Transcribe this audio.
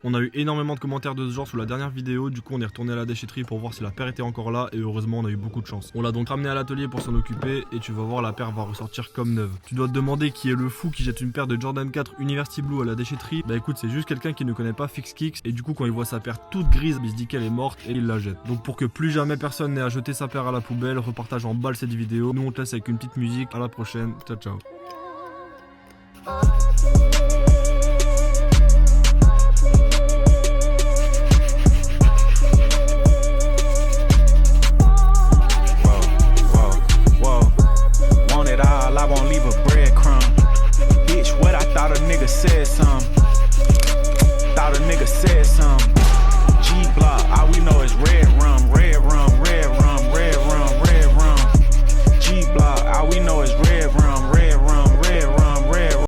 On a eu énormément de commentaires de ce genre sous la dernière vidéo, du coup on est retourné à la déchetterie pour voir si la paire était encore là et heureusement on a eu beaucoup de chance. On l'a donc ramené à l'atelier pour s'en occuper et tu vas voir, la paire va ressortir comme neuve. Tu dois te demander qui est le fou qui jette une paire de Jordan 4 University Blue à la déchetterie. Bah écoute, c'est juste quelqu'un qui ne connaît pas Fix Kicks et du coup quand il voit sa paire toute grise, il se dit qu'elle est morte et il la jette. Donc pour que plus jamais personne n'ait à jeter sa paire à la poubelle, repartage en balle cette vidéo. Nous on te laisse avec une petite musique, à la prochaine, ciao ciao. I won't leave a breadcrumb. Bitch, what I thought a nigga said some. Thought a nigga said some.